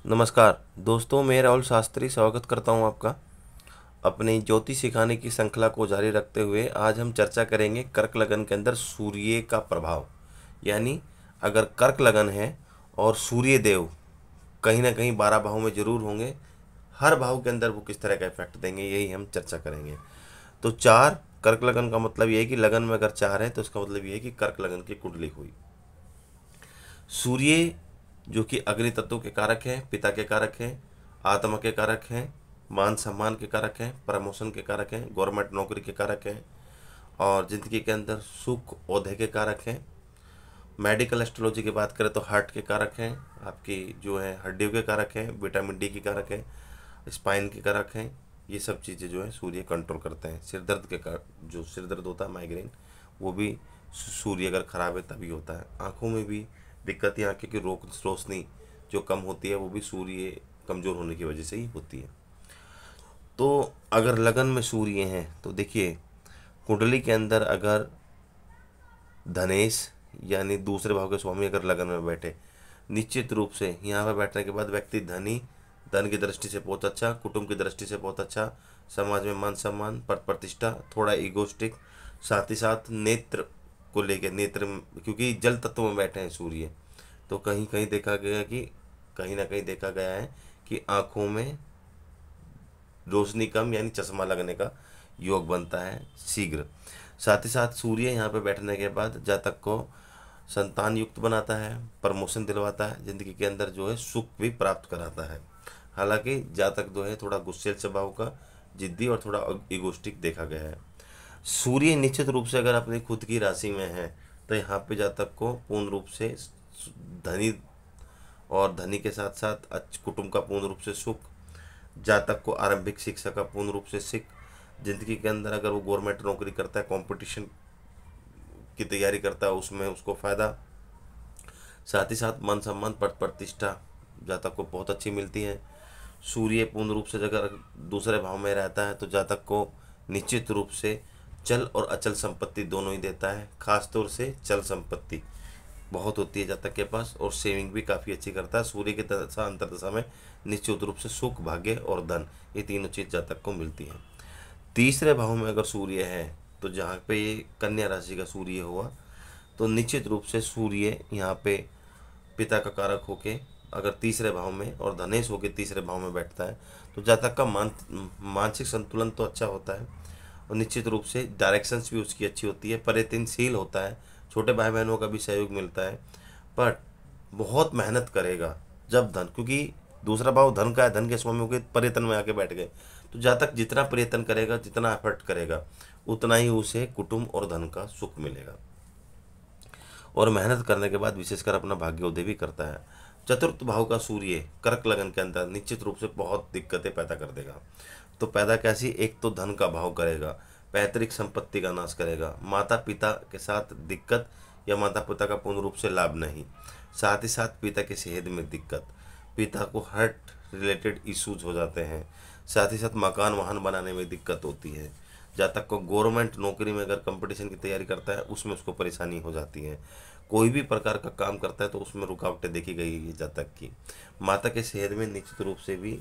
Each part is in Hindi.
नमस्कार दोस्तों, मैं राहुल शास्त्री स्वागत करता हूं आपका अपनी ज्योतिष सिखाने की श्रृंखला को जारी रखते हुए। आज हम चर्चा करेंगे कर्क लगन के अंदर सूर्य का प्रभाव। यानी अगर कर्क लगन है और सूर्य देव कहीं ना कहीं 12 भाव में जरूर होंगे, हर भाव के अंदर वो किस तरह का इफेक्ट देंगे, यही हम चर्चा करेंगे। तो चार कर्क लगन का मतलब ये है कि लगन में अगर चार है तो उसका मतलब ये है कि कर्क लगन की कुंडली हुई। सूर्य जो कि अग्नि तत्व के कारक हैं, पिता के कारक हैं, आत्मा के कारक हैं, मान सम्मान के कारक हैं, प्रमोशन के कारक हैं, गवर्नमेंट नौकरी के कारक हैं, और ज़िंदगी के अंदर सुख ओहदे के कारक हैं। मेडिकल एस्ट्रोलॉजी की बात करें तो हार्ट के कारक हैं, आपकी जो है हड्डियों के कारक हैं, विटामिन डी के कारक हैं, स्पाइन के कारक हैं। ये सब चीज़ें जो है सूर्य कंट्रोल करते हैं। सिर दर्द के कारक, जो सिर दर्द होता है माइग्रेन, वो भी सूर्य अगर खराब है तभी होता है। आँखों में भी दिक्कत या आँखें की रोशनी जो कम होती है वो भी सूर्य कमज़ोर होने की वजह से ही होती है। तो अगर लगन में सूर्य हैं तो देखिए, कुंडली के अंदर अगर धनेश यानी दूसरे भाव के स्वामी अगर लगन में बैठे, निश्चित रूप से यहाँ पर बैठने के बाद व्यक्ति धनी, धन की दृष्टि से बहुत अच्छा, कुटुंब की दृष्टि से बहुत अच्छा, समाज में मान सम्मान, पद प्रतिष्ठा, थोड़ा ईगोस्टिक, साथ ही साथ नेत्र को लेकर क्योंकि जल तत्व में बैठे हैं सूर्य, तो कहीं कहीं देखा गया कि कहीं ना कहीं देखा गया है कि आँखों में रोशनी कम यानी चश्मा लगने का योग बनता है शीघ्र। साथ ही साथ सूर्य यहाँ पे बैठने के बाद जातक को संतान युक्त बनाता है, प्रमोशन दिलवाता है, ज़िंदगी के अंदर जो है सुख भी प्राप्त कराता है। हालांकि जातक जो है थोड़ा गुस्सेल स्वभाव का, जिद्दी और थोड़ा इगोस्टिक देखा गया है। सूर्य निश्चित रूप से अगर अपनी खुद की राशि में है तो यहाँ पे जातक को पूर्ण रूप से धनी, और धनी के साथ साथ कुटुंब का पूर्ण रूप से सुख, जातक को आरंभिक शिक्षा का पूर्ण रूप से सीख, जिंदगी के अंदर अगर वो गवर्नमेंट नौकरी करता है, कंपटीशन की तैयारी करता है, उसमें उसको फ़ायदा, साथ ही साथ मान सम्मान पद प्रतिष्ठा जातक को बहुत अच्छी मिलती है। सूर्य पूर्ण रूप से अगर दूसरे भाव में रहता है तो जातक को निश्चित रूप से चल और अचल संपत्ति दोनों ही देता है। खासतौर से चल संपत्ति बहुत होती है जातक के पास, और सेविंग भी काफ़ी अच्छी करता है। सूर्य की दशा अंतर्दशा में निश्चित रूप से सुख, भाग्य और धन, ये तीनों चीज़ जातक को मिलती है। तीसरे भाव में अगर सूर्य है तो जहाँ पे ये कन्या राशि का सूर्य हुआ तो निश्चित रूप से सूर्य यहाँ पे पिता का कारक होके अगर तीसरे भाव में और धनेश होके तीसरे भाव में बैठता है तो जातक का मानसिक संतुलन तो अच्छा होता है, और निश्चित रूप से डायरेक्शंस भी उसकी अच्छी होती है, प्रयत्नशील होता है, छोटे भाई बहनों का भी सहयोग मिलता है। पर बहुत मेहनत करेगा जब धन, क्योंकि दूसरा भाव धन का है, धन के स्वामी होकर प्रयत्न में आके बैठ गए, तो जातक जितना प्रयत्न करेगा, जितना एफर्ट करेगा, उतना ही उसे कुटुंब और धन का सुख मिलेगा, और मेहनत करने के बाद विशेषकर अपना भाग्योदय भी करता है। चतुर्थ भाव का सूर्य कर्क लगन के अंदर निश्चित रूप से बहुत दिक्कतें पैदा कर देगा। तो पैदा कैसी, एक तो धन का भाव करेगा, पैतृक संपत्ति का नाश करेगा, माता पिता के साथ दिक्कत या माता पिता का पूर्ण रूप से लाभ नहीं, साथ ही साथ पिता की सेहत में दिक्कत, पिता को हार्ट रिलेटेड इश्यूज हो जाते हैं, साथ ही साथ मकान वाहन बनाने में दिक्कत होती है। जातक को गवर्नमेंट नौकरी में अगर कंपटीशन की तैयारी करता है उसमें उसको परेशानी हो जाती है। कोई भी प्रकार का काम करता है तो उसमें रुकावटें देखी गई है जातक की। माता के सेहत में निश्चित रूप से भी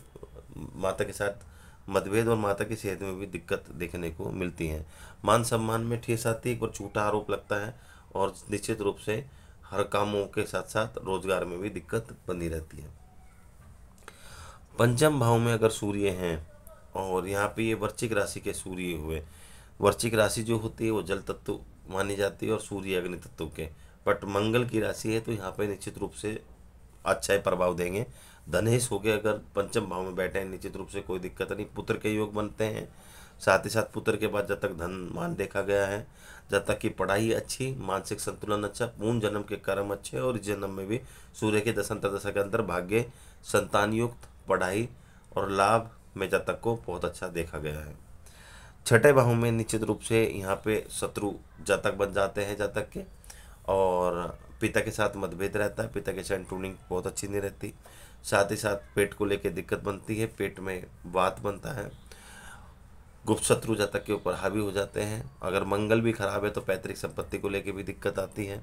माता के साथ मतभेद और माता की सेहत में भी दिक्कत देखने को मिलती है। मान सम्मान में ठेस आती है, एक बार झूठा आरोप लगता है, और निश्चित रूप से हर कामों के साथ साथ रोजगार में भी दिक्कत बनी रहती है। पंचम भाव में अगर सूर्य हैं और यहाँ पे ये वृश्चिक राशि के सूर्य हुए, वृश्चिक राशि जो होती है वो जल तत्व मानी जाती है और सूर्य अग्नि तत्व के, बट मंगल की राशि है तो यहाँ पे निश्चित रूप से अच्छा ही प्रभाव देंगे। धनेश हो गए अगर पंचम भाव में बैठे हैं, निश्चित रूप से कोई दिक्कत नहीं, पुत्र के योग बनते हैं। साथ ही साथ पुत्र के बाद जब तक धन मान देखा गया है, जब तक की पढ़ाई अच्छी, मानसिक संतुलन अच्छा, पूर्ण जन्म के कर्म अच्छे, और इस जन्म में भी सूर्य के दशांतर दशा के अंदर भाग्य, संतान युक्त, पढ़ाई और लाभ में जातक को बहुत अच्छा देखा गया है। छठे भाव में निश्चित रूप से यहाँ पे शत्रु जातक बन जाते हैं जातक के, और पिता के साथ मतभेद रहता है, पिता के साथ ट्यूनिंग बहुत अच्छी नहीं रहती, साथ ही साथ पेट को लेकर दिक्कत बनती है, पेट में वात बनता है, गुप्त शत्रु जातक के ऊपर हावी हो जाते हैं। अगर मंगल भी खराब है तो पैतृक संपत्ति को लेकर भी दिक्कत आती है।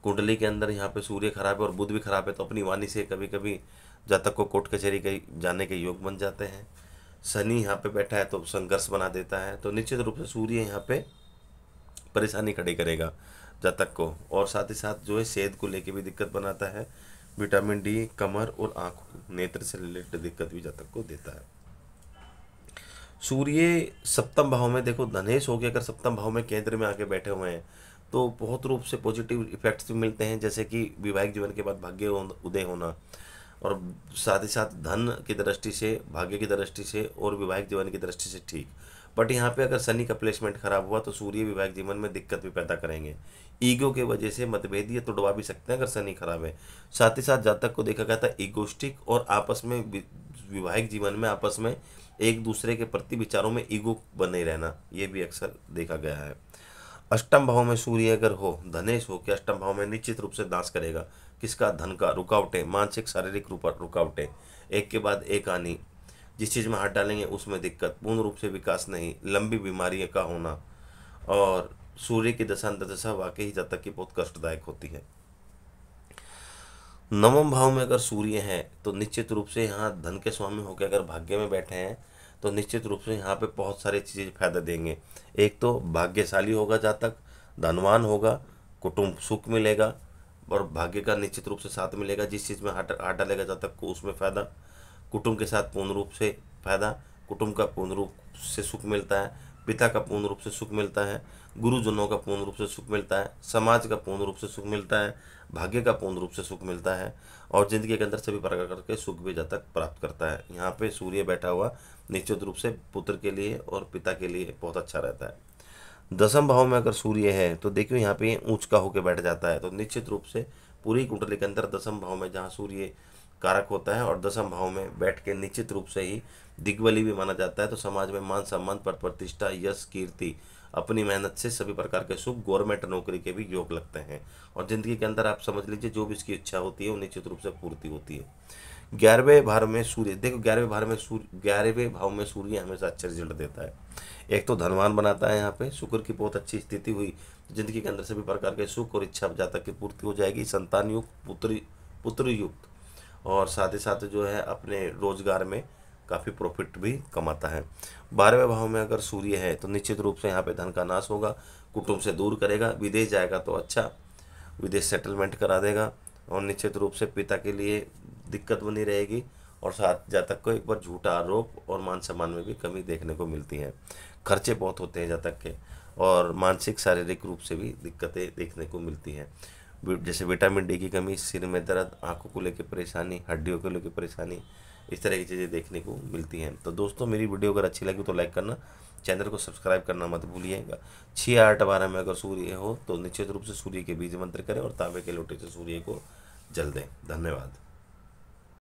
कुंडली के अंदर यहाँ पे सूर्य खराब है और बुध भी खराब है, तो अपनी वाणी से कभी कभी जातक को कोर्ट कचहरी के जाने के योग बन जाते हैं। शनि यहाँ पे बैठा है तो संघर्ष बना देता है। तो निश्चित रूप से सूर्य यहाँ पे परेशानी खड़ी करेगा जातक को, और साथ ही साथ जो है सेहत को लेके भी दिक्कत बनाता है। विटामिन डी कमर और आँखों नेत्र से रिलेटेड दिक्कत भी जातक को देता है। सूर्य सप्तम भाव में, देखो धनेश हो गया, अगर सप्तम भाव में केंद्र में आके बैठे हुए हैं तो बहुत रूप से पॉजिटिव इफेक्ट्स भी मिलते हैं, जैसे कि वैवाहिक जीवन के बाद भाग्य उदय होना, और साथ ही साथ धन की दृष्टि से, भाग्य की दृष्टि से और वैवाहिक जीवन की दृष्टि से ठीक। बट यहाँ पे अगर शनि का प्लेसमेंट खराब हुआ तो सूर्य वैवाहिक जीवन में दिक्कत भी पैदा करेंगे। ईगो के वजह से मतभेद ये तोड़वा भी सकते हैं अगर शनि खराब है। साथ ही साथ जातक को देखा गया था ईगोस्टिक, और आपस में वैवाहिक जीवन में आपस में एक दूसरे के प्रति विचारों में ईगो बने रहना, ये भी अक्सर देखा गया है। अष्टम भाव में सूर्य अगर हो, धनेश हो के अष्टम भाव में, निश्चित रूप से नाश करेगा किसका, धन का, रुकावटें, मानसिक शारीरिक रुकावटें, एक के बाद एक आनी, जिस चीज़ में हाथ डालेंगे उसमें दिक्कत, पूर्ण रूप से विकास नहीं, लंबी बीमारियों का होना। और सूर्य की दशा अंतर्दशा वाकई ही जातक की बहुत कष्टदायक होती है। नवम भाव में अगर सूर्य है तो निश्चित रूप से यहाँ धन के स्वामी होकर अगर भाग्य में बैठे हैं तो निश्चित रूप से यहाँ पे बहुत सारी चीज़ें फायदा देंगे। एक तो भाग्यशाली होगा जातक, धनवान होगा, कुटुंब सुख मिलेगा, और भाग्य का निश्चित रूप से साथ मिलेगा। जिस चीज़ में हाथ डालेगा जातक को उसमें फायदा, कुटुंब के साथ पूर्ण रूप से फायदा, कुटुंब का पूर्ण रूप से सुख मिलता है, पिता का पूर्ण रूप से सुख मिलता है, गुरुजनों का पूर्ण रूप से सुख मिलता है, समाज का पूर्ण रूप से सुख मिलता है, भाग्य का पूर्ण रूप से सुख मिलता है, और जिंदगी के अंदर सभी प्रकार के सुख भी जातक प्राप्त करता है। यहाँ पे सूर्य बैठा हुआ निश्चित रूप से पुत्र के लिए और पिता के लिए बहुत अच्छा रहता है। दसम भाव में अगर सूर्य है तो देखियो यहाँ पे ऊंच का होकर बैठ जाता है, तो निश्चित रूप से पूरी कुंडली के अंदर दसम भाव में जहाँ सूर्य कारक होता है और दसम भाव में बैठ के निश्चित रूप से ही दिग्बली भी माना जाता है। तो समाज में मान सम्मान, पद प्रतिष्ठा, यश, कीर्ति, अपनी मेहनत से सभी प्रकार के सुख, गवर्नमेंट नौकरी के भी योग लगते हैं, और ज़िंदगी के अंदर आप समझ लीजिए जो भी इसकी इच्छा होती है वो निश्चित रूप से पूर्ति होती है। 11वें भाव में सूर्य, देखो 11वें भाव में सूर्य हमेशा अच्छा रिजल्ट देता है। एक तो धनवान बनाता है, यहाँ पे शुक्र की बहुत अच्छी स्थिति हुई, जिंदगी के अंदर सभी प्रकार के सुख और इच्छा जातक की पूर्ति हो जाएगी। संतान युक्त, पुत्र युक्त, और साथ ही साथ जो है अपने रोजगार में काफ़ी प्रॉफिट भी कमाता है। 12वें भाव में अगर सूर्य है तो निश्चित रूप से यहाँ पे धन का नाश होगा, कुटुंब से दूर करेगा, विदेश जाएगा तो अच्छा विदेश सेटलमेंट करा देगा, और निश्चित रूप से पिता के लिए दिक्कत बनी रहेगी, और साथ जातक को एक बार झूठा आरोप और मान सम्मान में भी कमी देखने को मिलती है। खर्चे बहुत होते हैं जातक के, और मानसिक शारीरिक रूप से भी दिक्कतें देखने को मिलती हैं, जैसे विटामिन डी की कमी, सिर में दर्द, आंखों को लेकर परेशानी, हड्डियों को लेकर परेशानी, इस तरह की चीज़ें देखने को मिलती हैं। तो दोस्तों मेरी वीडियो अगर अच्छी लगी तो लाइक करना, चैनल को सब्सक्राइब करना मत भूलिएगा। 6, 8, 12 में अगर सूर्य हो तो निश्चित रूप से सूर्य के बीज मंत्र करें और तांबे के लोटे से सूर्य को जल दें। धन्यवाद।